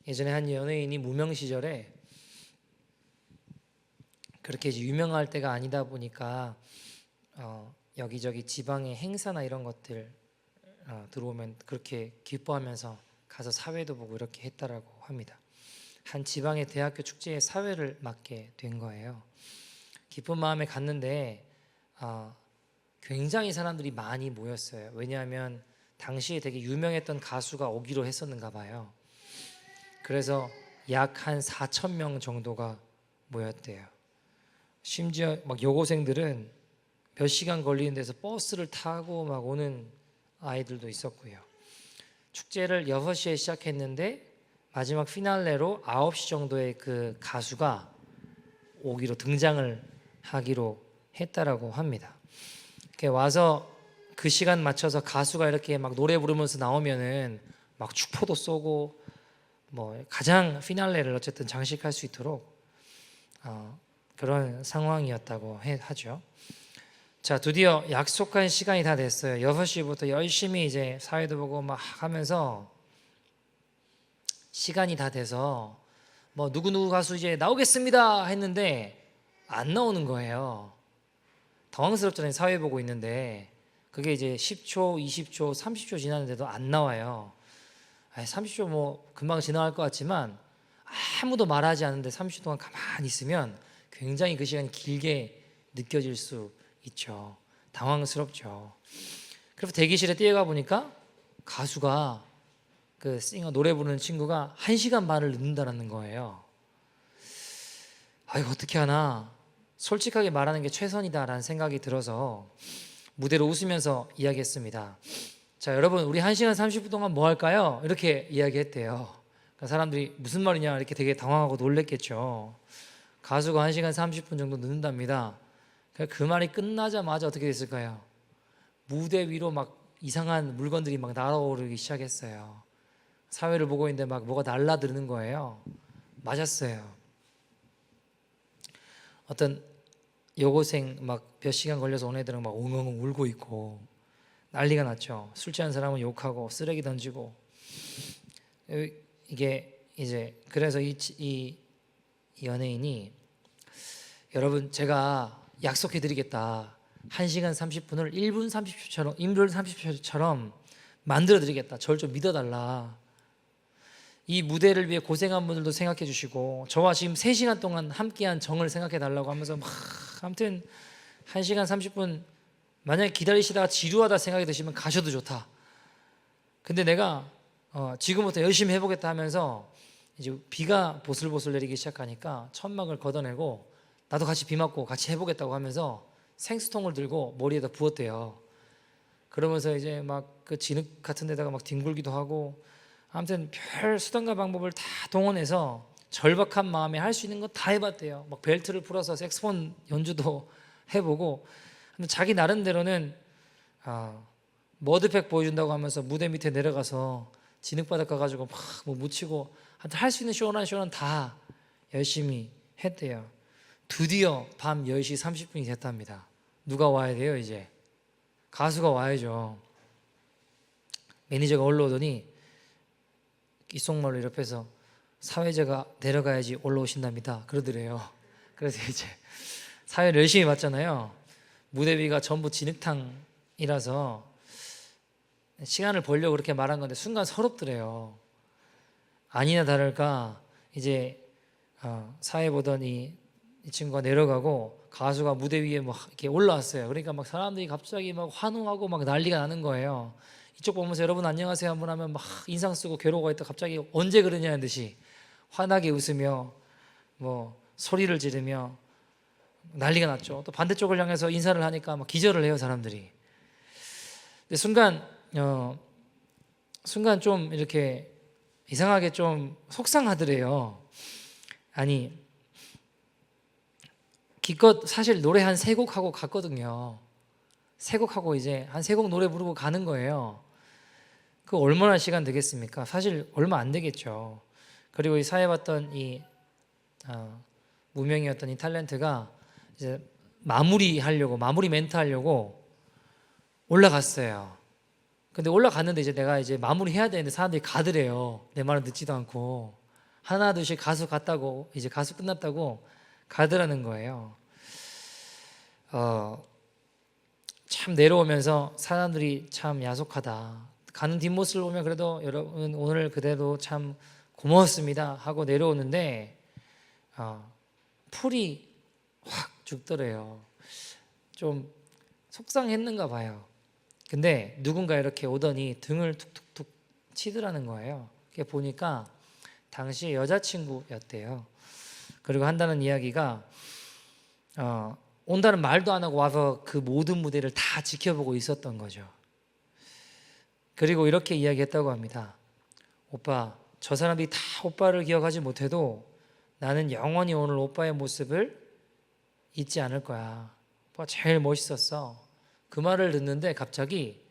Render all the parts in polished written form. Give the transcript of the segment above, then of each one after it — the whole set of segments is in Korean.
예전에 한 연예인이 무명 시절에 그렇게 이제 유명할 때가 아니다 보니까 여기저기 지방의 행사나 이런 것들 들어오면 그렇게 기뻐하면서 가서 사회도 보고 이렇게 했다라고 합니다. 한 지방의 대학교 축제에 사회를 맡게 된 거예요. 기쁜 마음에 갔는데 굉장히 사람들이 많이 모였어요. 왜냐하면 당시에 되게 유명했던 가수가 오기로 했었는가 봐요. 그래서 약 한 4천 명 정도가 모였대요. 심지어 막 여고생들은 몇 시간 걸리는 데서 버스를 타고 막 오는 아이들도 있었고요. 축제를 6시에 시작했는데 마지막 피날레로 9시 정도에 그 가수가 오기로 등장을 하기로 했다라고 합니다. 이렇게 와서 그 시간 맞춰서 가수가 이렇게 막 노래 부르면서 나오면은 막 축포도 쏘고 뭐 가장 피날레를 어쨌든 장식할 수 있도록 그런 상황이었다고 하죠. 자, 드디어 약속한 시간이 다 됐어요. 6시부터 열심히 이제 사회도 보고 막 하면서 시간이 다 돼서 뭐 누구누구 가수 이제 나오겠습니다 했는데 안 나오는 거예요. 당황스럽잖아요. 사회 보고 있는데 그게 이제 10초, 20초, 30초 지났는데도 안 나와요. 30초 뭐 금방 지나갈 것 같지만 아무도 말하지 않는데 30초 동안 가만히 있으면 굉장히 그 시간이 길게 느껴질 수 있죠. 당황스럽죠. 그래서 대기실에 뛰어가 보니까 가수가 그 싱어 노래 부르는 친구가 1시간 반을 늦는다는 거예요. 이거 어떻게 하나, 솔직하게 말하는 게 최선이다라는 생각이 들어서 무대로 웃으면서 이야기했습니다. 자, 여러분, 우리 1시간 30분 동안 뭐 할까요? 이렇게 이야기했대요. 그러니까 사람들이 무슨 말이냐 이렇게 되게 당황하고 놀랬겠죠. 가수가 1시간 30분 정도 늦는답니다. 그 말이 끝나자마자 어떻게 됐을까요? 무대 위로 막 이상한 물건들이 막 날아오르기 시작했어요. 사회를 보고 있는데 막 뭐가 날라드는 거예요. 맞았어요. 어떤 여고생 막 몇 시간 걸려서 온 애들은 막 웅웅 울고 있고 난리가 났죠. 술 취한 사람은 욕하고 쓰레기 던지고. 이게 이제 그래서 이 연예인이, 여러분 제가 약속해 드리겠다, 1시간 30분을 1분 30초처럼 만들어 드리겠다, 저를 좀 믿어달라. 이 무대를 위해 고생한 분들도 생각해 주시고 저와 지금 3시간 동안 함께한 정을 생각해 달라고 하면서 막 아무튼 1시간 30분 만약에 기다리시다가 지루하다 생각이 드시면 가셔도 좋다. 근데 내가 지금부터 열심히 해보겠다 하면서 이제 비가 보슬보슬 내리기 시작하니까 천막을 걷어내고 나도 같이 비 맞고 같이 해보겠다고 하면서 생수통을 들고 머리에다 부었대요. 그러면서 이제 막 그 진흙 같은 데다가 막 뒹굴기도 하고 아무튼 별 수단과 방법을 다 동원해서 절박한 마음에 할 수 있는 거 다 해봤대요. 막 벨트를 풀어서 색소폰 연주도 해보고 자기 나름대로는 머드팩 보여준다고 하면서 무대 밑에 내려가서 진흙바닥 가가지고 막 뭐 묻히고 할 수 있는 쇼는 다 열심히 했대요. 드디어 밤 10시 30분이 됐답니다. 누가 와야 돼요? 이제 가수가 와야죠. 매니저가 올라오더니 귓속말로 옆에서 사회자가 내려가야지 올라오신답니다 그러더래요. 그래서 이제 사회를 열심히 봤잖아요. 무대 위가 전부 진흙탕이라서 시간을 벌려고 그렇게 말한 건데 순간 서럽더래요. 아니나 다를까 이제 사회 보던 이 친구가 내려가고 가수가 무대 위에 막 이렇게 올라왔어요. 그러니까 막 사람들이 갑자기 막 환호하고 막 난리가 나는 거예요. 이쪽 보면서 여러분 안녕하세요 한번 하면 막 인상 쓰고 괴로워가 있다 갑자기 언제 그러냐는 듯이 환하게 웃으며 뭐 소리를 지르며 난리가 났죠. 또 반대쪽을 향해서 인사를 하니까 막 기절을 해요 사람들이. 근데 순간 좀 이렇게 이상하게 좀 속상하더래요. 아니 기껏 사실 노래 한 3곡 하고 갔거든요. 3곡 하고 이제 한 3곡 노래 부르고 가는 거예요. 그 얼마나 시간 되겠습니까? 사실 얼마 안 되겠죠. 그리고 이 사회 봤던 이 무명이었던 이 탤런트가 이제 마무리 멘트 하려고 올라갔어요. 근데 올라갔는데 이제 내가 이제 마무리 해야 되는데 사람들이 가더래요. 내 말은 듣지도 않고. 하나 둘씩 가수 갔다고 이제 가수 끝났다고 가더라는 거예요. 참 내려오면서 사람들이 참 야속하다. 가는 뒷모습을 보면 그래도 여러분 오늘 그대로 참 고마웠습니다 하고 내려오는데 풀이 확 죽더래요. 좀 속상했는가 봐요. 근데 누군가 이렇게 오더니 등을 툭툭툭 치더라는 거예요. 그게 보니까 당시 여자친구였대요. 그리고 한다는 이야기가 온다는 말도 안 하고 와서 그 모든 무대를 다 지켜보고 있었던 거죠. 그리고 이렇게 이야기했다고 합니다. 오빠, 저 사람들이 다 오빠를 기억하지 못해도 나는 영원히 오늘 오빠의 모습을 잊지 않을 거야. 오빠 제일 멋있었어. 그 말을 듣는데 갑자기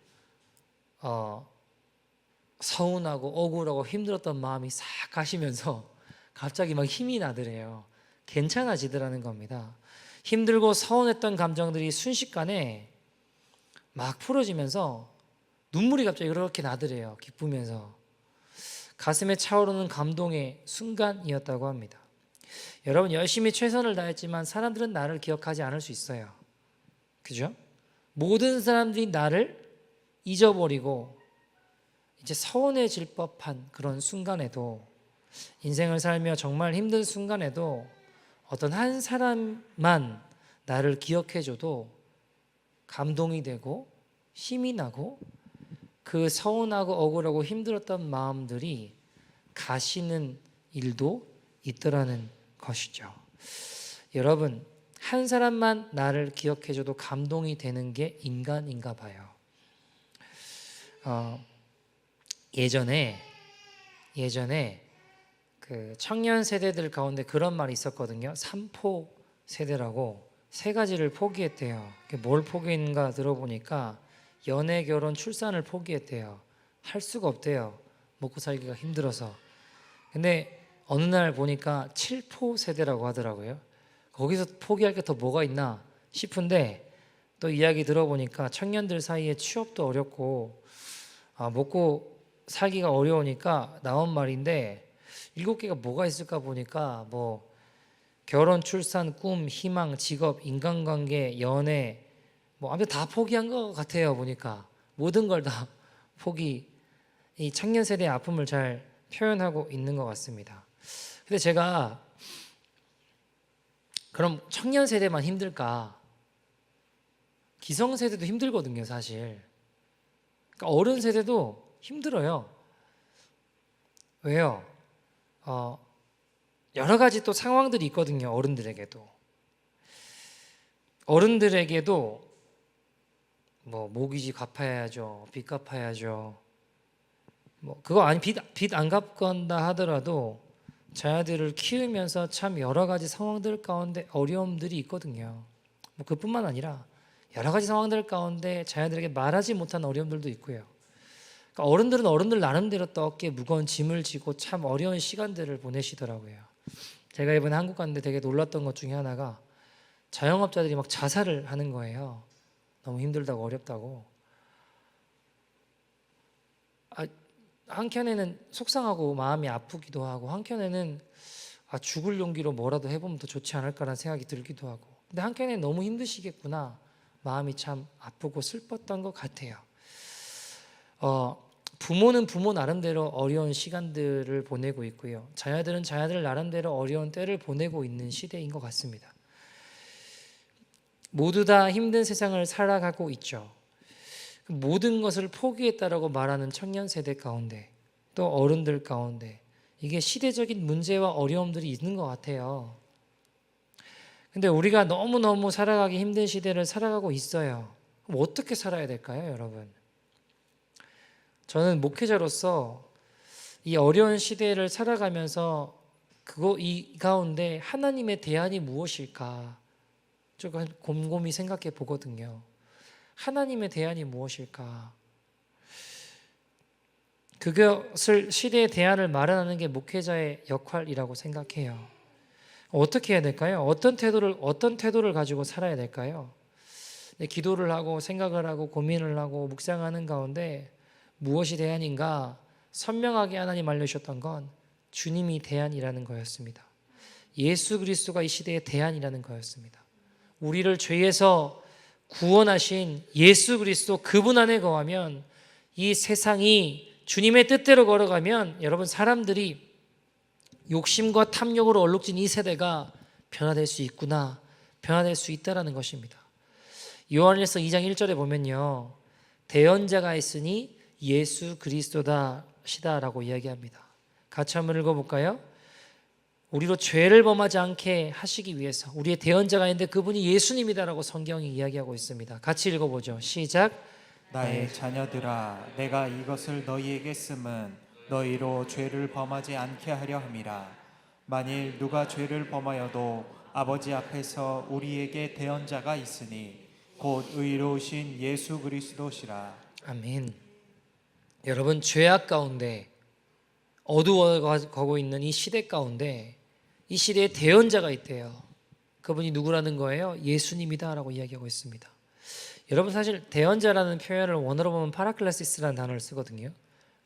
서운하고 억울하고 힘들었던 마음이 싹 가시면서 갑자기 막 힘이 나더래요. 괜찮아지더라는 겁니다. 힘들고 서운했던 감정들이 순식간에 막 풀어지면서 눈물이 갑자기 이렇게 나더래요. 기쁘면서. 가슴에 차오르는 감동의 순간이었다고 합니다. 여러분, 열심히 최선을 다했지만 사람들은 나를 기억하지 않을 수 있어요. 그죠? 모든 사람들이 나를 잊어버리고 이제 서운해질 법한 그런 순간에도, 인생을 살며 정말 힘든 순간에도 어떤 한 사람만 나를 기억해줘도 감동이 되고 힘이 나고 그 서운하고 억울하고 힘들었던 마음들이 가시는 일도 있더라는 것이죠. 여러분, 한 사람만 나를 기억해줘도 감동이 되는 게 인간인가 봐요. 예전에 그 청년 세대들 가운데 그런 말이 있었거든요. 3포 세대라고 세 가지를 포기했대요. 뭘 포기했는가 들어보니까 연애, 결혼, 출산을 포기했대요. 할 수가 없대요. 먹고 살기가 힘들어서. 근데 어느 날 보니까 7포 세대라고 하더라고요. 거기서 포기할 게 더 뭐가 있나 싶은데 또 이야기 들어보니까 청년들 사이에 취업도 어렵고 먹고 살기가 어려우니까 나온 말인데 7개가 뭐가 있을까 보니까 뭐 결혼, 출산, 꿈, 희망, 직업, 인간관계, 연애 뭐 아무튼 다 포기한 것 같아요. 보니까 모든 걸 다 포기. 이 청년 세대의 아픔을 잘 표현하고 있는 것 같습니다. 근데 제가 그럼 청년 세대만 힘들까? 기성 세대도 힘들거든요, 사실. 그러니까 어른 세대도 힘들어요. 왜요? 여러 가지 또 상황들이 있거든요. 어른들에게도 뭐 모기지 갚아야죠, 빚 갚아야죠. 뭐 그거 아니 빚 안 갚건다 하더라도 자녀들을 키우면서 참 여러 가지 상황들 가운데 어려움들이 있거든요. 뭐 그뿐만 아니라 여러 가지 상황들 가운데 자녀들에게 말하지 못한 어려움들도 있고요. 그러니까 어른들은 어른들 나름대로 또 어깨에 무거운 짐을 지고 참 어려운 시간들을 보내시더라고요. 제가 이번에 한국 갔는데 되게 놀랐던 것 중에 하나가 자영업자들이 막 자살을 하는 거예요. 너무 힘들다고 어렵다고. 한켠에는 속상하고 마음이 아프기도 하고 한켠에는 죽을 용기로 뭐라도 해보면 더 좋지 않을까라는 생각이 들기도 하고, 근데 한켠에는 너무 힘드시겠구나, 마음이 참 아프고 슬펐던 것 같아요. 부모는 부모 나름대로 어려운 시간들을 보내고 있고요. 자녀들은 자녀들 나름대로 어려운 때를 보내고 있는 시대인 것 같습니다. 모두 다 힘든 세상을 살아가고 있죠. 모든 것을 포기했다라고 말하는 청년 세대 가운데 또 어른들 가운데 이게 시대적인 문제와 어려움들이 있는 것 같아요. 근데 우리가 너무너무 살아가기 힘든 시대를 살아가고 있어요. 그럼 어떻게 살아야 될까요, 여러분? 저는 목회자로서 이 어려운 시대를 살아가면서 이 가운데 하나님의 대안이 무엇일까 조금 곰곰이 생각해 보거든요. 하나님의 대안이 무엇일까? 그것을 시대의 대안을 마련하는 게 목회자의 역할이라고 생각해요. 어떻게 해야 될까요? 어떤 태도를 가지고 살아야 될까요? 기도를 하고 생각을 하고 고민을 하고 묵상하는 가운데 무엇이 대안인가 선명하게 하나님 알려주셨던 건 주님이 대안이라는 거였습니다. 예수 그리스도가 이 시대의 대안이라는 거였습니다. 우리를 죄에서 구원하신 예수 그리스도 그분 안에 거하면 이 세상이 주님의 뜻대로 걸어가면 여러분 사람들이 욕심과 탐욕으로 얼룩진 이 세대가 변화될 수 있구나, 변화될 수 있다라는 것입니다. 요한일서 2장 1절에 보면요, 대언자가 있으니 예수 그리스도다 시다라고 이야기합니다. 같이 한번 읽어볼까요? 우리로 죄를 범하지 않게 하시기 위해서 우리의 대언자가 있는데 그분이 예수님이다라고 성경이 이야기하고 있습니다. 같이 읽어보죠. 시작. 나의 자녀들아, 내가 이것을 너희에게 쓰면 너희로 죄를 범하지 않게 하려 함이라. 만일 누가 죄를 범하여도 아버지 앞에서 우리에게 대언자가 있으니 곧 의로우신 예수 그리스도시라. 아멘. 여러분, 죄악 가운데 어두워가고 있는 이 시대 가운데 이 시대에 대언자가 있대요. 그분이 누구라는 거예요? 예수님이다라고 이야기하고 있습니다. 여러분, 사실 대언자라는 표현을 원어로 보면 파라클라시스라는 단어를 쓰거든요.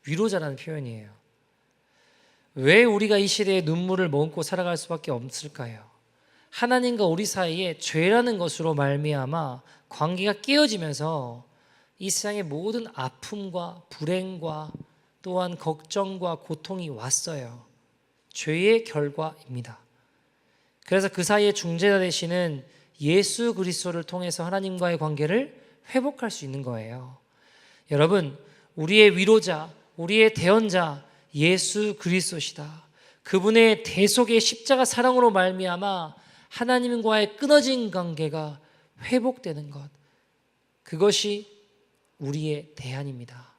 위로자라는 표현이에요. 왜 우리가 이 시대에 눈물을 머금고 살아갈 수밖에 없을까요? 하나님과 우리 사이에 죄라는 것으로 말미암아 관계가 깨어지면서 이 세상의 모든 아픔과 불행과 또한 걱정과 고통이 왔어요. 죄의 결과입니다. 그래서 그 사이에 중재자 되시는 예수 그리스도를 통해서 하나님과의 관계를 회복할 수 있는 거예요. 여러분, 우리의 위로자, 우리의 대언자 예수 그리스도시다. 그분의 대속의 십자가 사랑으로 말미암아 하나님과의 끊어진 관계가 회복되는 것, 그것이 우리의 대안입니다.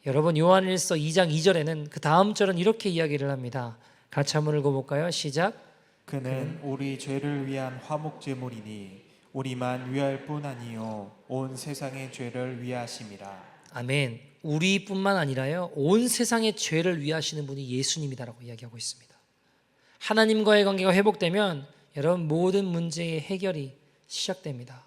여러분, 요한일서 2장 2절에는 그 다음 절은 이렇게 이야기를 합니다. 같이 한번 읽어볼까요? 시작. 그는 우리 죄를 위한 화목제물이니 우리만 위할 뿐 아니요 온 세상의 죄를 위하심이라. 아멘. 우리뿐만 아니라요, 온 세상의 죄를 위하시는 분이 예수님이다라고 이야기하고 있습니다. 하나님과의 관계가 회복되면 여러분 모든 문제의 해결이 시작됩니다.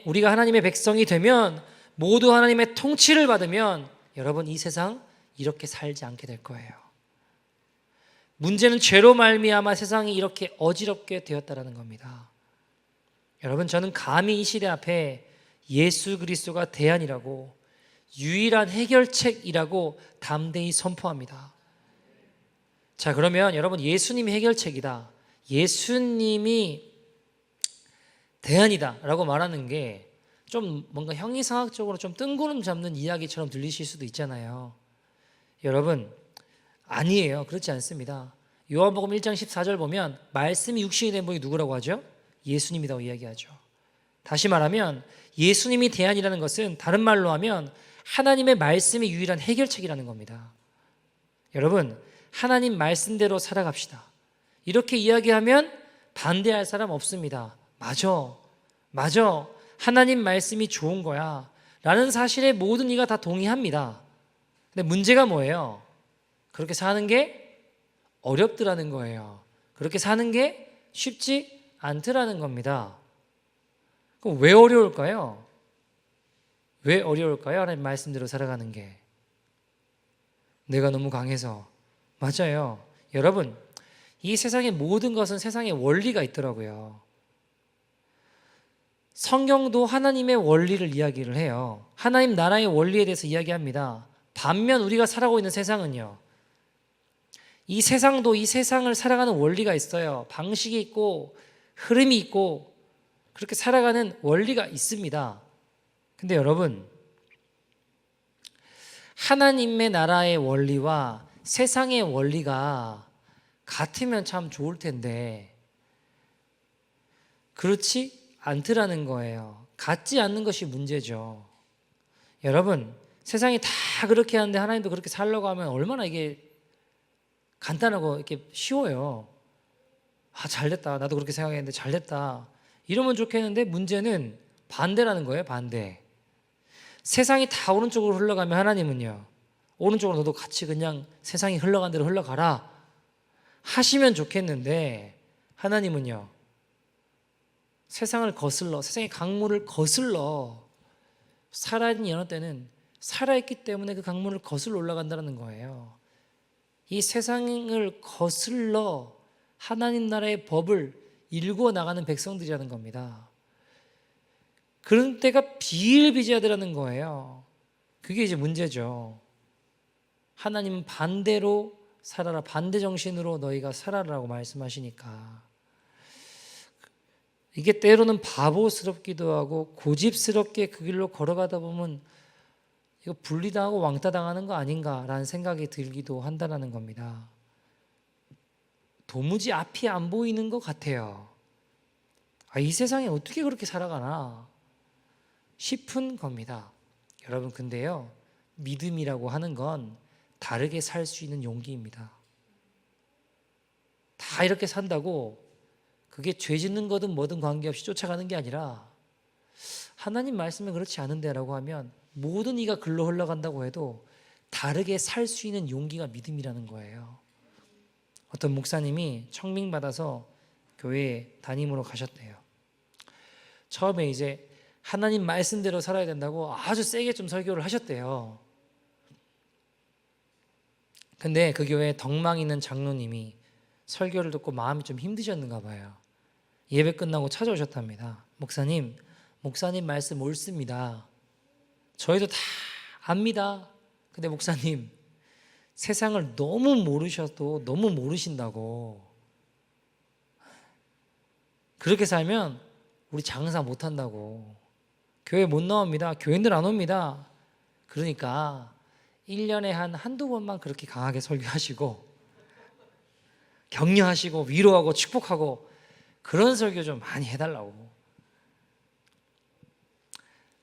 우리가 하나님의 백성이 되면, 모두 하나님의 통치를 받으면 여러분 이 세상 이렇게 살지 않게 될 거예요. 문제는 죄로 말미암아 세상이 이렇게 어지럽게 되었다라는 겁니다. 여러분, 저는 감히 이 시대 앞에 예수 그리스도가 대안이라고, 유일한 해결책이라고 담대히 선포합니다. 자, 그러면 여러분, 예수님이 해결책이다, 예수님이 대안이다 라고 말하는 게 좀 뭔가 형이상학적으로 좀 뜬구름 잡는 이야기처럼 들리실 수도 있잖아요. 여러분, 아니에요. 그렇지 않습니다. 요한복음 1장 14절 보면 말씀이 육신이 된 분이 누구라고 하죠? 예수님이라고 이야기하죠. 다시 말하면 예수님이 대안이라는 것은 다른 말로 하면 하나님의 말씀이 유일한 해결책이라는 겁니다. 여러분, 하나님 말씀대로 살아갑시다. 이렇게 이야기하면 반대할 사람 없습니다. 맞아. 하나님 말씀이 좋은 거야 라는 사실에 모든 이가 다 동의합니다. 근데 문제가 뭐예요? 그렇게 사는 게 어렵더라는 거예요. 그렇게 사는 게 쉽지 않더라는 겁니다. 그럼 왜 어려울까요? 왜 어려울까요? 하나님 말씀대로 살아가는 게. 내가 너무 강해서. 맞아요. 여러분, 이 세상의 모든 것은 세상의 원리가 있더라고요. 성경도 하나님의 원리를 이야기를 해요. 하나님 나라의 원리에 대해서 이야기합니다. 반면 우리가 살아가고 있는 세상은요, 이 세상도 이 세상을 살아가는 원리가 있어요. 방식이 있고 흐름이 있고 그렇게 살아가는 원리가 있습니다. 근데 여러분, 하나님의 나라의 원리와 세상의 원리가 같으면 참 좋을 텐데 그렇지 않더라는 거예요. 같지 않는 것이 문제죠. 여러분, 세상이 다 그렇게 하는데 하나님도 그렇게 살려고 하면 얼마나 이게 간단하고 이렇게 쉬워요. 잘됐다. 나도 그렇게 생각했는데 잘됐다. 이러면 좋겠는데 문제는 반대라는 거예요. 반대. 세상이 다 오른쪽으로 흘러가면 하나님은요, 오른쪽으로 너도 같이 그냥 세상이 흘러간 대로 흘러가라 하시면 좋겠는데, 하나님은요, 세상을 거슬러, 세상의 강물을 거슬러, 살아있는 연어 때는 살아있기 때문에 그 강물을 거슬러 올라간다는 거예요. 이 세상을 거슬러 하나님 나라의 법을 일구어 나가는 백성들이라는 겁니다. 그런 때가 비일비재하더라는 거예요. 그게 이제 문제죠. 하나님은 반대로 살아라, 반대 정신으로 너희가 살아라라고 말씀하시니까 이게 때로는 바보스럽기도 하고 고집스럽게 그 길로 걸어가다 보면 이거 분리당하고 왕따당하는 거 아닌가라는 생각이 들기도 한다는 겁니다. 도무지 앞이 안 보이는 것 같아요. 이 세상에 어떻게 그렇게 살아가나 싶은 겁니다. 여러분, 근데요, 믿음이라고 하는 건 다르게 살 수 있는 용기입니다. 다 이렇게 산다고 그게 죄 짓는 거든 뭐든 관계없이 쫓아가는 게 아니라 하나님 말씀에 그렇지 않은데라고 하면 모든 이가 글로 흘러간다고 해도 다르게 살 수 있는 용기가 믿음이라는 거예요. 어떤 목사님이 청빙받아서 교회 담임으로 가셨대요. 처음에 이제 하나님 말씀대로 살아야 된다고 아주 세게 좀 설교를 하셨대요. 근데 그 교회에 덕망 있는 장로님이 설교를 듣고 마음이 좀 힘드셨는가 봐요. 예배 끝나고 찾아오셨답니다. 목사님 말씀 옳습니다. 저희도 다 압니다. 근데 목사님, 세상을 너무 모르셔도 너무 모르신다고. 그렇게 살면 우리 장사 못 한다고. 교회 못 나옵니다. 교인들 안 옵니다. 그러니까 1년에 한두 번만 그렇게 강하게 설교하시고 격려하시고 위로하고 축복하고 그런 설교 좀 많이 해달라고.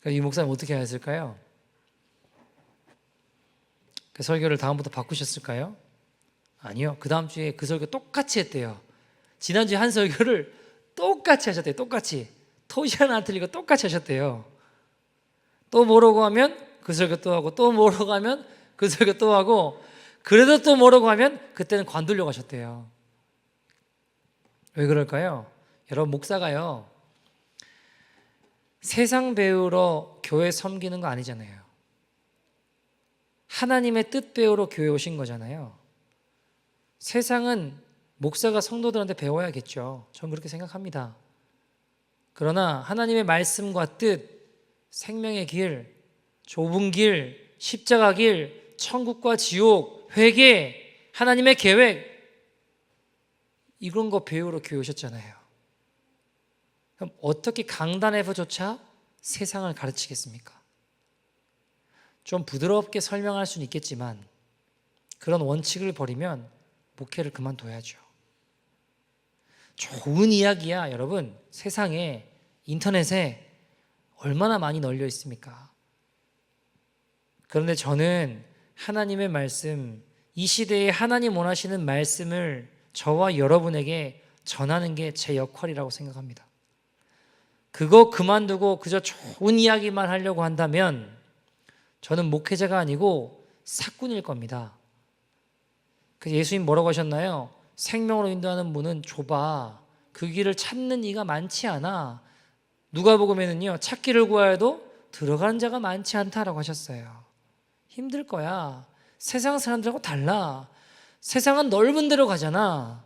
이 목사님 어떻게 하셨을까요? 그 설교를 다음부터 바꾸셨을까요? 아니요. 그 다음 주에 그 설교 똑같이 했대요. 지난주에 한 설교를 똑같이 하셨대요. 똑같이. 토시 하나 안 틀리고 똑같이 하셨대요. 또 뭐라고 하면 그 설교 또 하고, 또 뭐라고 하면 그 설교 또 하고, 그래도 또 뭐라고 하면 그때는 관두려고 하셨대요. 왜 그럴까요? 여러분, 목사가요, 세상 배우러 교회 섬기는 거 아니잖아요. 하나님의 뜻 배우러 교회 오신 거잖아요. 세상은 목사가 성도들한테 배워야겠죠. 전 그렇게 생각합니다. 그러나 하나님의 말씀과 뜻, 생명의 길, 좁은 길, 십자가 길, 천국과 지옥, 회개, 하나님의 계획, 이런 거 배우러 교회 오셨잖아요. 그럼 어떻게 강단에서조차 세상을 가르치겠습니까? 좀 부드럽게 설명할 수는 있겠지만 그런 원칙을 버리면 목회를 그만둬야죠. 좋은 이야기야, 여러분. 세상에, 인터넷에 얼마나 많이 널려 있습니까? 그런데 저는 하나님의 말씀, 이 시대에 하나님 원하시는 말씀을 저와 여러분에게 전하는 게 제 역할이라고 생각합니다. 그거 그만두고 그저 좋은 이야기만 하려고 한다면 저는 목회자가 아니고 사꾼일 겁니다. 그래서 예수님 뭐라고 하셨나요? 생명으로 인도하는 문은 좁아. 그 길을 찾는 이가 많지 않아. 누가복음에는요, 찾기를 구하여도 들어가는 자가 많지 않다라고 하셨어요. 힘들 거야. 세상 사람들하고 달라. 세상은 넓은 데로 가잖아.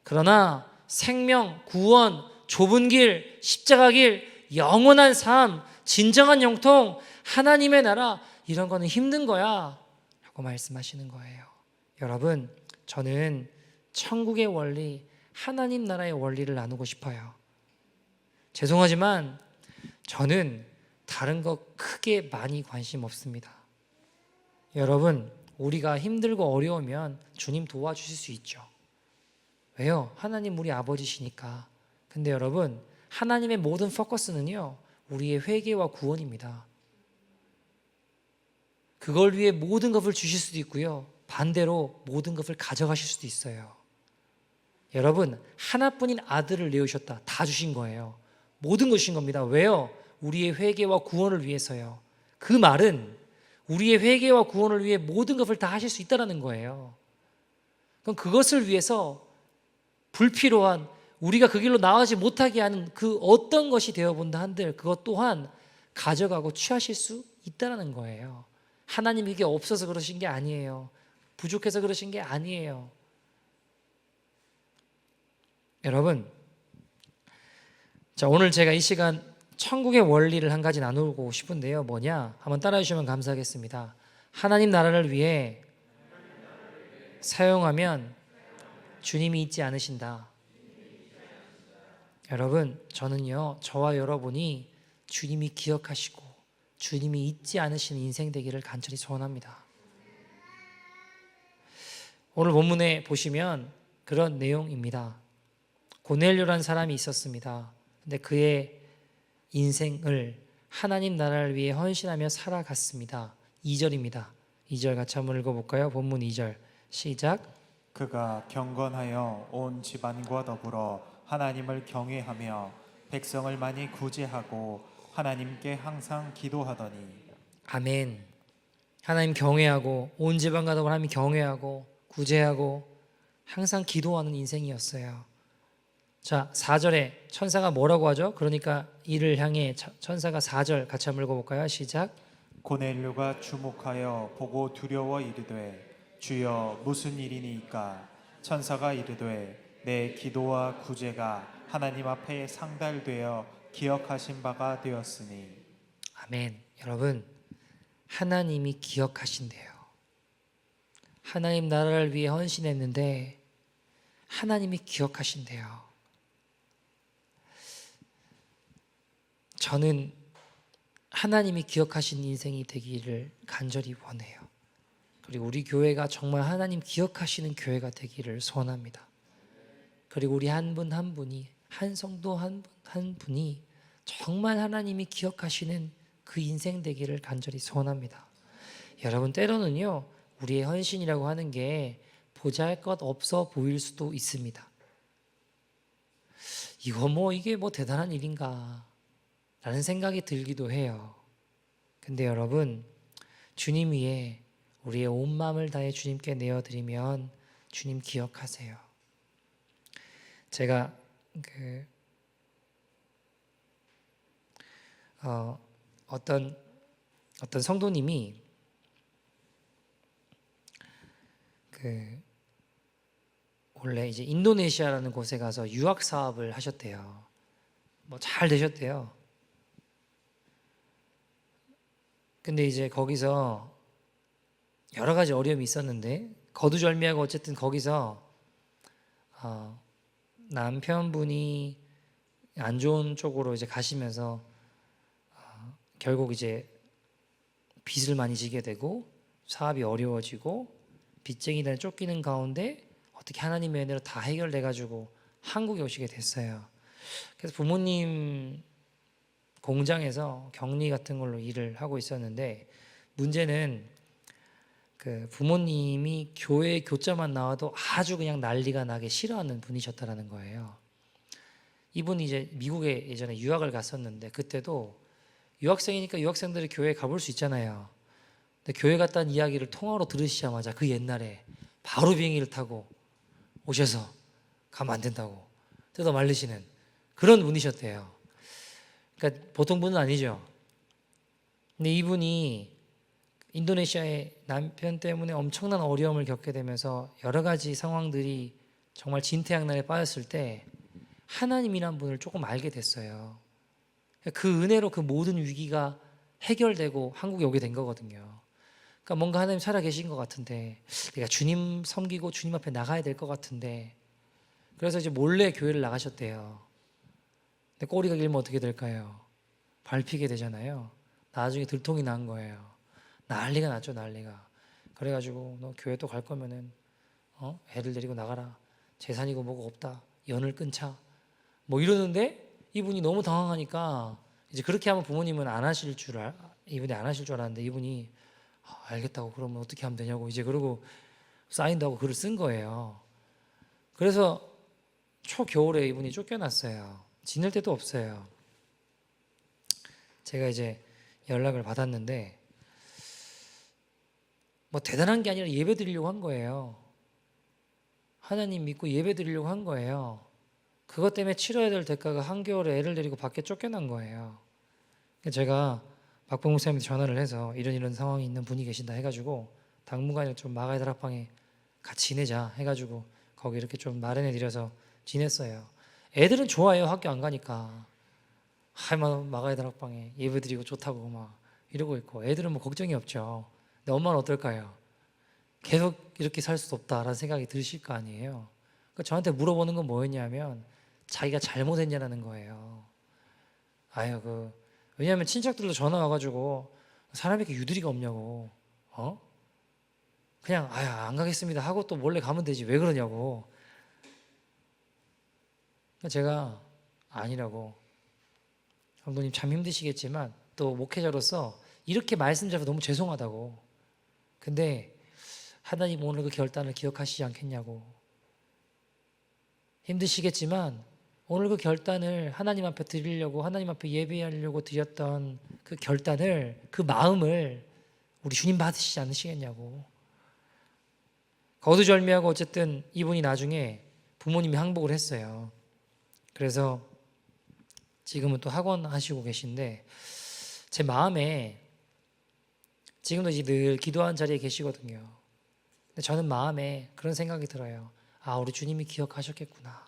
그러나 생명, 구원, 좁은 길, 십자가 길, 영원한 삶, 진정한 영통, 하나님의 나라, 이런 거는 힘든 거야 라고 말씀하시는 거예요. 여러분, 저는 천국의 원리, 하나님 나라의 원리를 나누고 싶어요. 죄송하지만 저는 다른 거 크게 많이 관심 없습니다. 여러분, 우리가 힘들고 어려우면 주님 도와주실 수 있죠. 왜요? 하나님 우리 아버지시니까. 근데 여러분, 하나님의 모든 포커스는요, 우리의 회개와 구원입니다. 그걸 위해 모든 것을 주실 수도 있고요, 반대로 모든 것을 가져가실 수도 있어요. 여러분, 하나뿐인 아들을 내으셨다. 다 주신 거예요. 모든 것인 겁니다. 왜요? 우리의 회개와 구원을 위해서요. 그 말은 우리의 회개와 구원을 위해 모든 것을 다 하실 수 있다는 거예요. 그럼 그것을 위해서 불필요한, 우리가 그 길로 나아가지 못하게 하는 그 어떤 것이 되어본다 한들 그것 또한 가져가고 취하실 수 있다는 거예요. 하나님 이게 없어서 그러신 게 아니에요. 부족해서 그러신 게 아니에요. 여러분, 자, 오늘 제가 이 시간 천국의 원리를 한 가지 나누고 싶은데요. 뭐냐? 한번 따라해 주시면 감사하겠습니다. 하나님 나라를 위해 사용하면 주님이 잊지 않으신다. 여러분, 저는요, 저와 여러분이 주님이 기억하시고 주님이 잊지 않으시는 인생 되기를 간절히 소원합니다. 오늘 본문에 보시면 그런 내용입니다. 고넬료라는 사람이 있었습니다. 근데 그의 인생을 하나님 나라를 위해 헌신하며 살아갔습니다. 2절입니다. 2절 같이 한번 읽어볼까요? 본문 2절 시작. 그가 경건하여 온 집안과 더불어 하나님을 경외하며 백성을 많이 구제하고 하나님께 항상 기도하더니. 아멘. 하나님 경외하고 온 집안과 더불어 하나님 경외하고 구제하고 항상 기도하는 인생이었어요. 자, 4절에 천사가 뭐라고 하죠? 그러니까 이를 향해 천사가 4절 같이 한번 읽어볼까요? 시작. 고넬료가 주목하여 보고 두려워 이르되 주여 무슨 일이니까? 천사가 이르되 내 기도와 구제가 하나님 앞에 상달되어 기억하신 바가 되었으니. 아멘. 여러분, 하나님이 기억하신대요. 하나님 나라를 위해 헌신했는데 하나님이 기억하신대요. 저는 하나님이 기억하신 인생이 되기를 간절히 원해요. 그리고 우리 교회가 정말 하나님 기억하시는 교회가 되기를 소원합니다. 그리고 우리 한 분 한 분이, 한 성도 한 분이 정말 하나님이 기억하시는 그 인생 되기를 간절히 소원합니다. 여러분, 때로는요, 우리의 헌신이라고 하는 게 보잘것 없어 보일 수도 있습니다. 이게 뭐 대단한 일인가 라는 생각이 들기도 해요. 근데 여러분, 주님 위에 우리의 온 마음을 다해 주님께 내어드리면 주님 기억하세요. 제가 어떤 성도님이 원래 이제 인도네시아라는 곳에 가서 유학 사업을 하셨대요. 뭐 잘 되셨대요. 근데 이제 거기서 여러 가지 어려움이 있었는데 거두절미하고 어쨌든 거기서 남편분이 안 좋은 쪽으로 이제 가시면서 결국 이제 빚을 많이 지게 되고 사업이 어려워지고 빚쟁이들에 쫓기는 가운데 어떻게 하나님의 은혜로 다 해결돼 가지고 한국에 오시게 됐어요. 그래서 부모님 공장에서 격리 같은 걸로 일을 하고 있었는데 문제는 그 부모님이 교회 교자만 나와도 아주 그냥 난리가 나게 싫어하는 분이셨다라는 거예요. 이분이 이제 미국에 예전에 유학을 갔었는데 그때도 유학생이니까 유학생들이 교회에 가볼 수 있잖아요. 근데 교회 갔다는 이야기를 통화로 들으시자마자 그 옛날에 바로 비행기를 타고 오셔서 가면 안 된다고 뜯어 말리시는 그런 분이셨대요. 그러니까 보통 분은 아니죠. 근데 이분이 인도네시아의 남편 때문에 엄청난 어려움을 겪게 되면서 여러 가지 상황들이 정말 진퇴양난에 빠졌을 때 하나님이란 분을 조금 알게 됐어요. 그 은혜로 그 모든 위기가 해결되고 한국에 오게 된 거거든요. 그러니까 뭔가 하나님 살아계신 것 같은데 내가 주님 섬기고 주님 앞에 나가야 될 것 같은데 그래서 이제 몰래 교회를 나가셨대요. 근데 꼬리가 길면 어떻게 될까요? 밟히게 되잖아요. 나중에 들통이 난 거예요. 난리가 났죠, 난리가. 그래가지고 너 교회 또 갈 거면은 애들 데리고 나가라. 재산이고 뭐고 없다. 연을 끊자. 뭐 이러는데 이분이 너무 당황하니까 이제 그렇게 하면 부모님은 이분이 안 하실 줄 알았는데 이분이 알겠다고 그러면 어떻게 하면 되냐고 이제 그러고 사인도 하고 글을 쓴 거예요. 그래서 초겨울에 이분이 쫓겨났어요. 지낼 데도 없어요. 제가 이제 연락을 받았는데 뭐 대단한 게 아니라 예배 드리려고 한 거예요. 하나님 믿고 예배 드리려고 한 거예요. 그것 때문에 치러야 될 대가가 한겨울에 애를 데리고 밖에 쫓겨난 거예요. 제가 박봉 목사님한테 전화를 해서 이런 상황이 있는 분이 계신다 해가지고 당분간은 좀 마가의 다락방에 같이 지내자 해가지고 거기 이렇게 좀 마련해 드려서 지냈어요. 애들은 좋아해요. 학교 안 가니까. 할만 마가의 다락방에 예배 드리고 좋다고 막 이러고 있고, 애들은 뭐 걱정이 없죠. 근데 엄마는 어떨까요? 계속 이렇게 살 수 없다라는 생각이 드실 거 아니에요. 그러니까 저한테 물어보는 건 뭐였냐면 자기가 잘못했냐라는 거예요. 아유 왜냐하면 친척들도 전화 와가지고 사람이 이렇게 유두리가 없냐고, 그냥 아유 안 가겠습니다 하고 또 몰래 가면 되지 왜 그러냐고. 제가 아니라고, 감독님 참 힘드시겠지만 또 목회자로서 이렇게 말씀드려서 너무 죄송하다고. 근데 하나님 오늘 그 결단을 기억하시지 않겠냐고. 힘드시겠지만 오늘 그 결단을 하나님 앞에 드리려고, 하나님 앞에 예배하려고 드렸던 그 결단을, 그 마음을 우리 주님 받으시지 않으시겠냐고. 거두절미하고 어쨌든 이분이 나중에 부모님이 항복을 했어요. 그래서 지금은 또 학원 하시고 계신데, 제 마음에 지금도 이제 늘 기도하는 자리에 계시거든요. 근데 저는 마음에 그런 생각이 들어요. 아, 우리 주님이 기억하셨겠구나.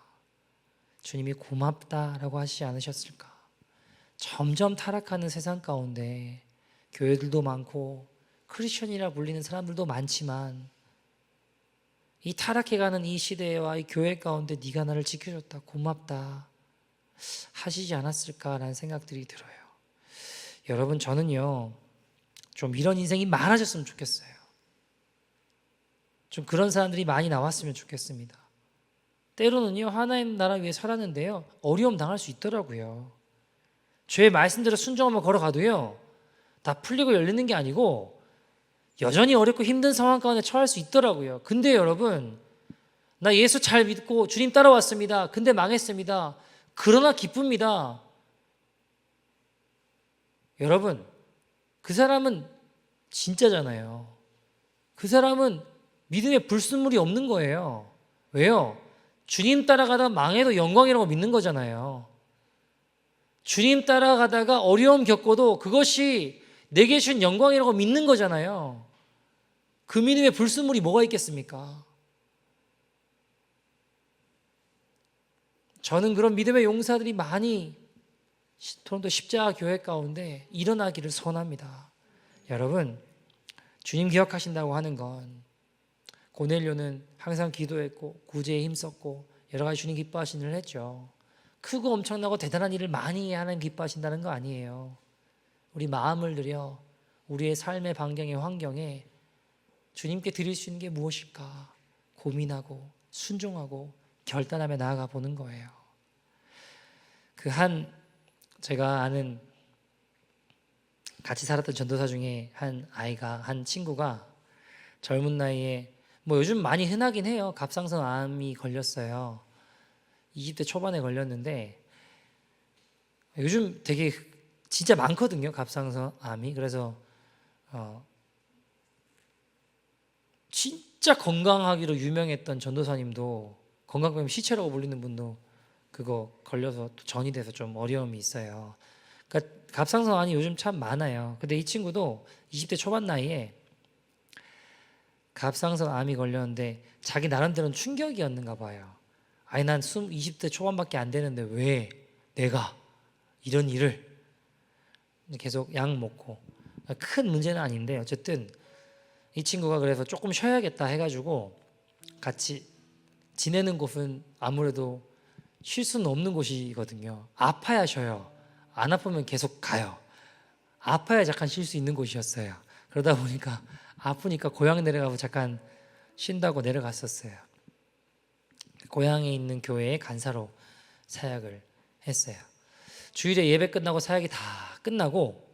주님이 고맙다라고 하시지 않으셨을까. 점점 타락하는 세상 가운데 교회들도 많고 크리스천이라 불리는 사람들도 많지만 이 타락해가는 이 시대와 이 교회 가운데 네가 나를 지켜줬다, 고맙다 하시지 않았을까라는 생각들이 들어요. 여러분, 저는요 좀 이런 인생이 많아졌으면 좋겠어요. 좀 그런 사람들이 많이 나왔으면 좋겠습니다. 때로는요 하나님 나라 위해 살았는데요 어려움 당할 수 있더라고요. 죄의 말씀대로 순종하며 걸어가도요 다 풀리고 열리는 게 아니고 여전히 어렵고 힘든 상황 가운데 처할 수 있더라고요. 근데 여러분, 나 예수 잘 믿고 주님 따라왔습니다. 근데 망했습니다. 그러나 기쁩니다. 여러분, 그 사람은 진짜잖아요. 그 사람은 믿음의 불순물이 없는 거예요. 왜요? 주님 따라가다 망해도 영광이라고 믿는 거잖아요. 주님 따라가다가 어려움 겪어도 그것이 내게 주신 영광이라고 믿는 거잖아요. 그 믿음의 불순물이 뭐가 있겠습니까? 저는 그런 믿음의 용사들이 많이 토론토 십자가 교회 가운데 일어나기를 소원합니다. 여러분, 주님 기억하신다고 하는 건 고넬료는 항상 기도했고 구제에 힘썼고 여러 가지 주님 기뻐하신 일을 했죠. 크고 엄청나고 대단한 일을 많이 하는 기뻐하신다는 거 아니에요. 우리 마음을 들여 우리의 삶의 반경의 환경에 주님께 드릴 수 있는 게 무엇일까 고민하고 순종하고 결단하며 나아가 보는 거예요. 제가 아는 같이 살았던 전도사 중에 한 친구가 젊은 나이에 뭐 요즘 많이 흔하긴 해요. 갑상선 암이 걸렸어요. 20대 초반에 걸렸는데 요즘 되게 진짜 많거든요. 갑상선 암이. 그래서 진짜 건강하기로 유명했던 전도사님도, 건강병 시체라고 불리는 분도 그거 걸려서 또 전이 돼서 좀 어려움이 있어요. 그러니까 갑상선 암이 요즘 참 많아요. 근데 이 친구도 20대 초반 나이에 갑상선 암이 걸렸는데 자기 나름대로는 충격이었는가 봐요. 아니 난 20대 초반밖에 안 되는데 왜 내가 이런 일을, 계속 약 먹고, 큰 문제는 아닌데 어쨌든 이 친구가 그래서 조금 쉬어야겠다 해가지고 같이 지내는 곳은 아무래도 쉴 수는 없는 곳이거든요. 아파야 쉬어요. 안 아프면 계속 가요. 아파야 잠깐 쉴 수 있는 곳이었어요. 그러다 보니까 아프니까 고향 내려가고 잠깐 쉰다고 내려갔었어요. 고향에 있는 교회에 간사로 사역을 했어요. 주일에 예배 끝나고 사역이 다 끝나고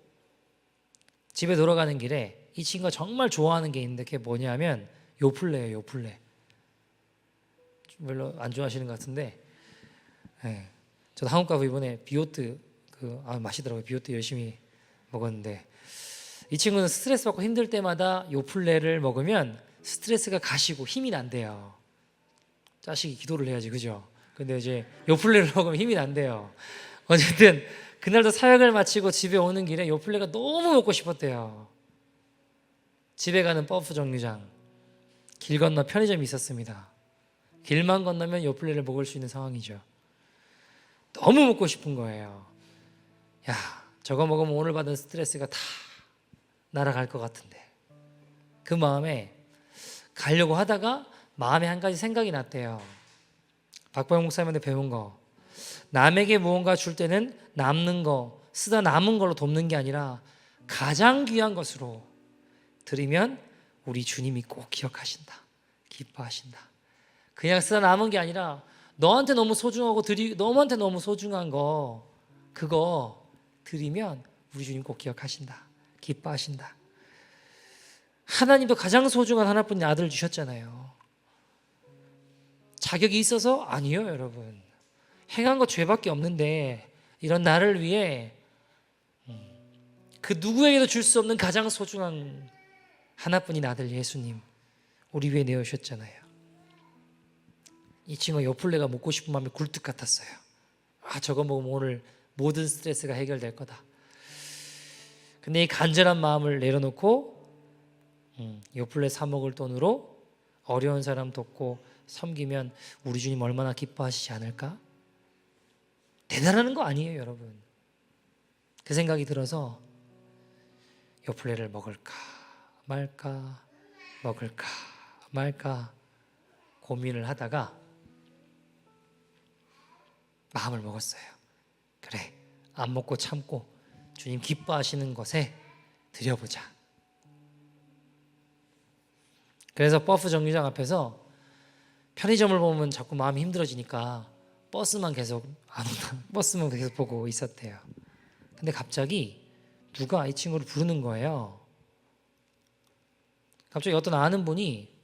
집에 돌아가는 길에 이 친구가 정말 좋아하는 게 있는데 그게 뭐냐면 요플레예요. 요플레. 별로 안 좋아하시는 것 같은데, 네. 저도 한국 가고 이번에 비오트 맛있더라고요. 비오트 열심히 먹었는데 이 친구는 스트레스 받고 힘들 때마다 요플레를 먹으면 스트레스가 가시고 힘이 난대요. 자식이 기도를 해야지, 그죠? 근데 이제 요플레를 먹으면 힘이 난대요. 어쨌든 그날도 사역을 마치고 집에 오는 길에 요플레가 너무 먹고 싶었대요. 집에 가는 버프 정류장, 길 건너 편의점이 있었습니다. 길만 건너면 요플레를 먹을 수 있는 상황이죠. 너무 먹고 싶은 거예요. 야, 저거 먹으면 오늘 받은 스트레스가 다 날아갈 것 같은데. 그 마음에 가려고 하다가 마음에 한 가지 생각이 났대요. 박보영 목사님한테 배운 거. 남에게 무언가 줄 때는 남는 거, 쓰다 남은 걸로 돕는 게 아니라 가장 귀한 것으로 드리면 우리 주님이 꼭 기억하신다. 기뻐하신다. 그냥 쓰다 남은 게 아니라 너한테 너무 소중하고 너한테 너무 소중한 거 그거 드리면 우리 주님 꼭 기억하신다. 기뻐하신다. 하나님도 가장 소중한 하나뿐인 아들을 주셨잖아요. 자격이 있어서? 아니요, 여러분. 행한 거 죄밖에 없는데 이런 나를 위해 그 누구에게도 줄 수 없는 가장 소중한 하나뿐인 아들 예수님 우리 위해 내어주셨잖아요. 이 친구가 요플레가 먹고 싶은 마음이 굴뚝 같았어요. 아, 저거 먹으면 오늘 모든 스트레스가 해결될 거다. 근데 이 간절한 마음을 내려놓고 요플레 사 먹을 돈으로 어려운 사람 돕고 섬기면 우리 주님 얼마나 기뻐하시지 않을까? 대단한 거 아니에요, 여러분. 그 생각이 들어서 요플레를 먹을까 말까 먹을까 말까 고민을 하다가 마음을 먹었어요. 그래, 안 먹고 참고 주님 기뻐하시는 것에 드려보자. 그래서 버스 정류장 앞에서 편의점을 보면 자꾸 마음이 힘들어지니까 버스만 계속 안 온다. 버스만 계속 보고 있었대요. 근데 갑자기 누가 이 친구를 부르는 거예요. 갑자기 어떤 아는 분이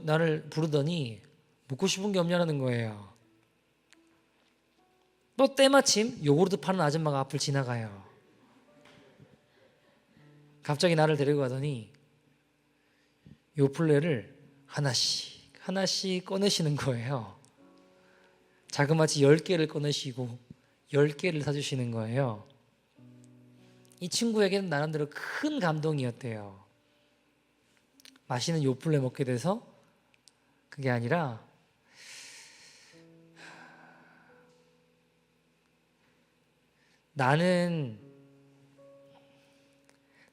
나를 부르더니 먹고 싶은 게 없냐는 거예요. 또 때마침 요구르트 파는 아줌마가 앞을 지나가요. 갑자기 나를 데리고 가더니 요플레를 하나씩 꺼내시는 거예요. 자그마치 10개를 꺼내시고 10개를 사주시는 거예요. 이 친구에게는 나름대로 큰 감동이었대요. 맛있는 요플레 먹게 돼서 그게 아니라 나는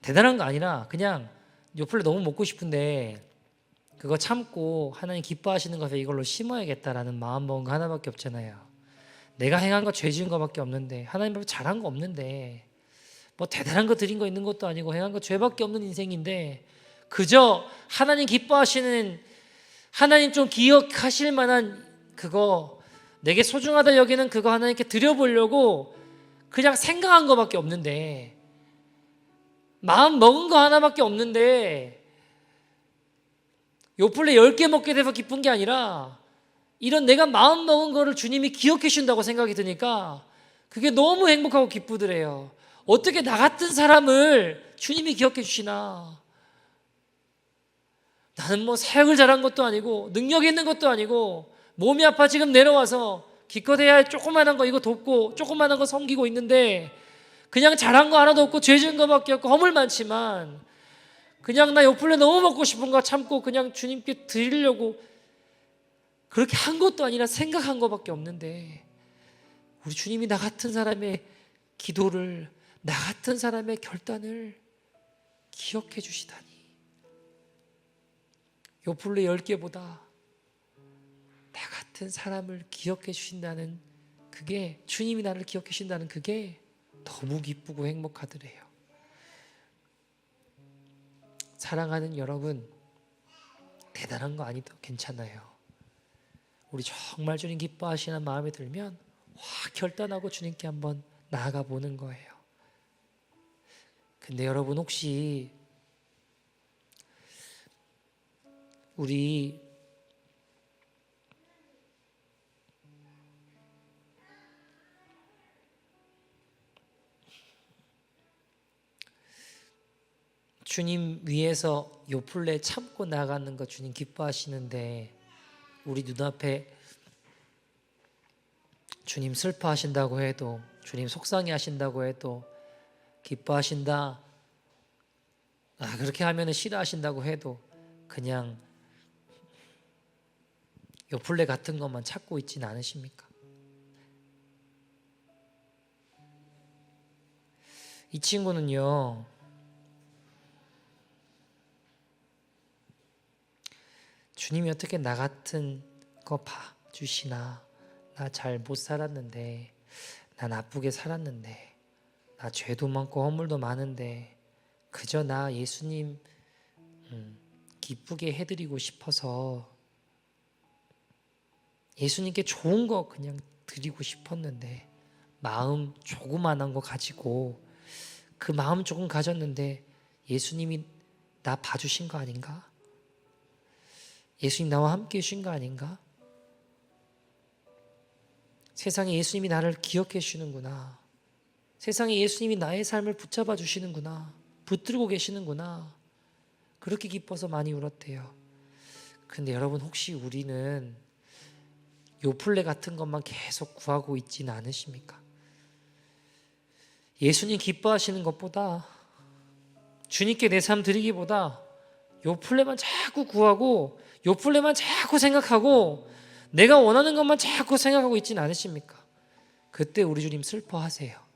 대단한 거 아니라 그냥 요플레 너무 먹고 싶은데 그거 참고 하나님 기뻐하시는 것에 이걸로 심어야겠다라는 마음 먹은 거 하나밖에 없잖아요. 내가 행한 거 죄 지은 거밖에 없는데 하나님 앞에 잘한 거 없는데 뭐 대단한 거 드린 거 있는 것도 아니고 행한 거 죄밖에 없는 인생인데 그저 하나님 기뻐하시는 하나님 좀 기억하실 만한 그거 내게 소중하다 여기는 그거 하나님께 드려보려고 그냥 생각한 거밖에 없는데 마음 먹은 거 하나밖에 없는데 요플레 10개 먹게 돼서 기쁜 게 아니라 이런 내가 마음 먹은 거를 주님이 기억해 주신다고 생각이 드니까 그게 너무 행복하고 기쁘더래요. 어떻게 나 같은 사람을 주님이 기억해 주시나. 나는 뭐 사역을 잘한 것도 아니고 능력이 있는 것도 아니고 몸이 아파 지금 내려와서 기껏해야 조그만한 거 이거 돕고 조그만한 거 섬기고 있는데 그냥 잘한 거 하나도 없고 죄 지은 거밖에 없고 허물 많지만 그냥 나 요플레 너무 먹고 싶은 거 참고 그냥 주님께 드리려고 그렇게 한 것도 아니라 생각한 것밖에 없는데 우리 주님이 나 같은 사람의 기도를 나 같은 사람의 결단을 기억해 주시다니. 요플레 10개보다 나 같은 사람을 기억해 주신다는 그게 주님이 나를 기억해 주신다는 그게 너무 기쁘고 행복하더래요. 사랑하는 여러분, 대단한 거 아니도 괜찮아요. 우리 정말 주님 기뻐하시는 마음이 들면 확 결단하고 주님께 한번 나아가 보는 거예요. 근데 여러분 혹시 우리 주님 위해서 요플레 참고 나가는 거 주님 기뻐하시는데 우리 눈앞에 주님 슬퍼하신다고 해도 주님 속상해 하신다고 해도 기뻐하신다 그렇게 하면 싫어하신다고 해도 그냥 요플레 같은 것만 찾고 있지는 않으십니까? 이 친구는요, 주님이 어떻게 나 같은 거 봐주시나, 나 잘 못 살았는데, 나 나쁘게 살았는데, 나 죄도 많고 허물도 많은데 그저 나 예수님 기쁘게 해드리고 싶어서 예수님께 좋은 거 그냥 드리고 싶었는데, 마음 조그만한 거 가지고 그 마음 조금 가졌는데 예수님이 나 봐주신 거 아닌가? 예수님 나와 함께 해주신 거 아닌가? 세상에 예수님이 나를 기억해 주시는구나. 세상에 예수님이 나의 삶을 붙잡아 주시는구나. 붙들고 계시는구나. 그렇게 기뻐서 많이 울었대요. 근데 여러분, 혹시 우리는 요플레 같은 것만 계속 구하고 있지는 않으십니까? 예수님 기뻐하시는 것보다, 주님께 내 삶 드리기보다 요플레만 자꾸 구하고 요플레만 자꾸 생각하고 내가 원하는 것만 자꾸 생각하고 있지는 않으십니까? 그때 우리 주님 슬퍼하세요.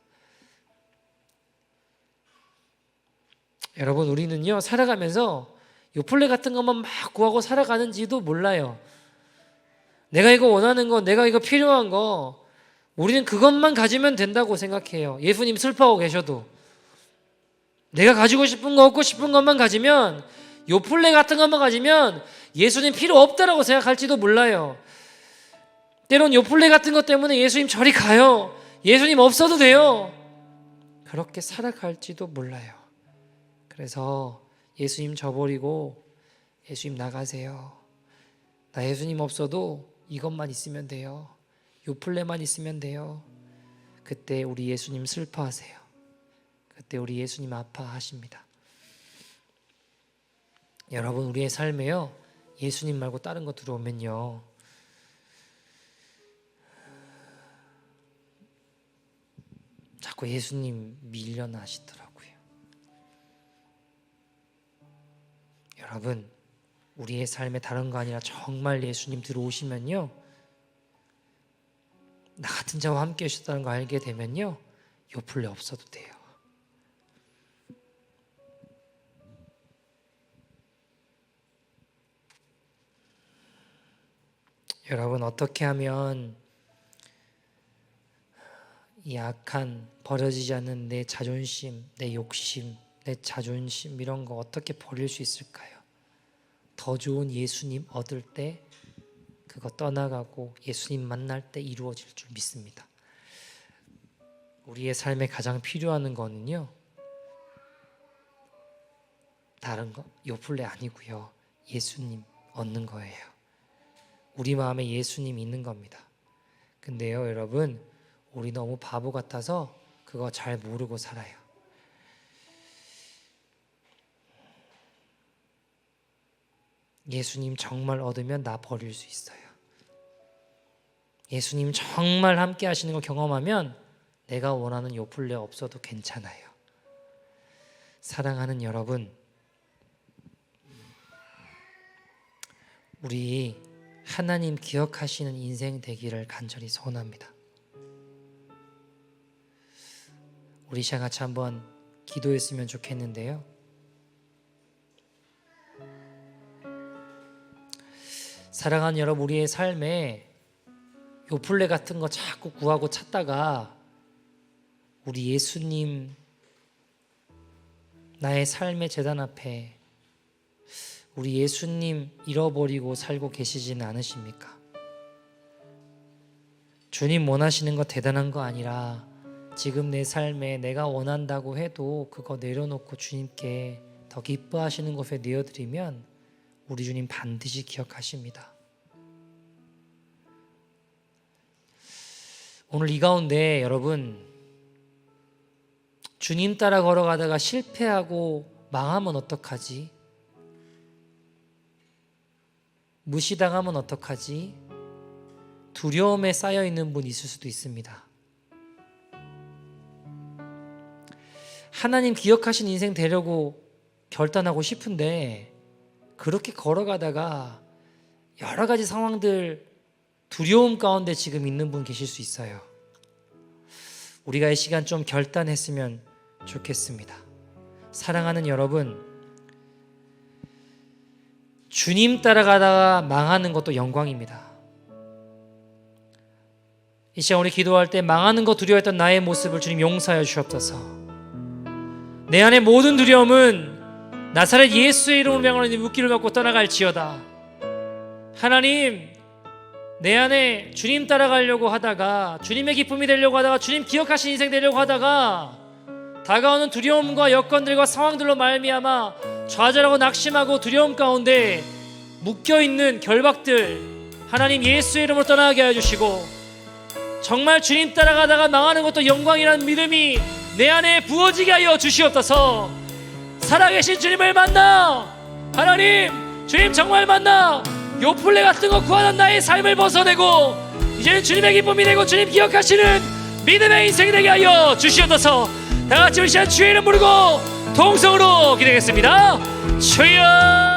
여러분, 우리는요 살아가면서 요플레 같은 것만 막 구하고 살아가는지도 몰라요. 내가 이거 원하는 거, 내가 이거 필요한 거, 우리는 그것만 가지면 된다고 생각해요. 예수님 슬퍼하고 계셔도 내가 가지고 싶은 거, 얻고 싶은 것만 가지면, 요플레 같은 것만 가지면 예수님 필요 없다라고 생각할지도 몰라요. 때론 요플레 같은 것 때문에 예수님 저리 가요, 예수님 없어도 돼요, 그렇게 살아갈지도 몰라요. 그래서 예수님 저버리고 예수님 나가세요. 나 예수님 없어도 이것만 있으면 돼요, 요플레만 있으면 돼요. 그때 우리 예수님 슬퍼하세요. 그때 우리 예수님 아파하십니다. 여러분, 우리의 삶에요 예수님 말고 다른 거 들어오면요 자꾸 예수님 밀려나시더라고요. 여러분, 우리의 삶에 다른 거 아니라 정말 예수님 들어오시면요, 나 같은 자와 함께 하셨다는 거 알게 되면요 요플레 없어도 돼요. 여러분, 어떻게 하면 이 악한 버려지지 않는 내 자존심, 내 욕심, 내 자존심 이런 거 어떻게 버릴 수 있을까요? 더 좋은 예수님 얻을 때 그거 떠나가고 예수님 만날 때 이루어질 줄 믿습니다. 우리의 삶에 가장 필요한 거는요 다른 거 요플레 아니고요 예수님 얻는 거예요. 우리 마음에 예수님 있는 겁니다. 근데요 여러분, 우리 너무 바보 같아서 그거 잘 모르고 살아요. 예수님 정말 얻으면 나 버릴 수 있어요. 예수님 정말 함께 하시는 걸 경험하면 내가 원하는 요플레 없어도 괜찮아요. 사랑하는 여러분, 우리 하나님 기억하시는 인생 되기를 간절히 소원합니다. 우리 시간 같이 한번 기도했으면 좋겠는데요. 사랑하는 여러분, 우리의 삶에 요플레 같은 거 자꾸 구하고 찾다가 우리 예수님 나의 삶의 제단 앞에 우리 예수님 잃어버리고 살고 계시지는 않으십니까? 주님 원하시는 거 대단한 거 아니라 지금 내 삶에 내가 원한다고 해도 그거 내려놓고 주님께 더 기뻐하시는 것에 내어드리면 우리 주님 반드시 기억하십니다. 오늘 이 가운데 여러분, 주님 따라 걸어가다가 실패하고 망하면 어떡하지? 무시당하면 어떡하지? 두려움에 쌓여있는 분 있을 수도 있습니다. 하나님 기억하신 인생 되려고 결단하고 싶은데 그렇게 걸어가다가 여러 가지 상황들, 두려움 가운데 지금 있는 분 계실 수 있어요. 우리가 이 시간 좀 결단했으면 좋겠습니다. 사랑하는 여러분, 주님 따라가다가 망하는 것도 영광입니다. 이 시간 우리 기도할 때 망하는 것 두려워했던 나의 모습을 주님 용서하여 주옵소서. 내 안의 모든 두려움은 나사렛 예수의 이름으로 명하노니 묻기를 받고 떠나갈지어다. 하나님, 내 안에 주님 따라가려고 하다가, 주님의 기쁨이 되려고 하다가, 주님 기억하신 인생 되려고 하다가 다가오는 두려움과 여건들과 상황들로 말미암아 좌절하고 낙심하고 두려움 가운데 묶여있는 결박들, 하나님 예수의 이름으로 떠나게 하여 주시고, 정말 주님 따라가다가 망하는 것도 영광이라는 믿음이 내 안에 부어지게 하여 주시옵소서. 살아계신 주님을 만나, 하나님 주님 정말 만나 요플레 같은 거 구하는 나의 삶을 벗어내고 이제는 주님의 기쁨이 되고 주님 기억하시는 믿음의 인생이 되게 하여 주시옵소서. 다같이 우리 시간 주의 이름 부르고 통성으로 기도하겠습니다. 주여.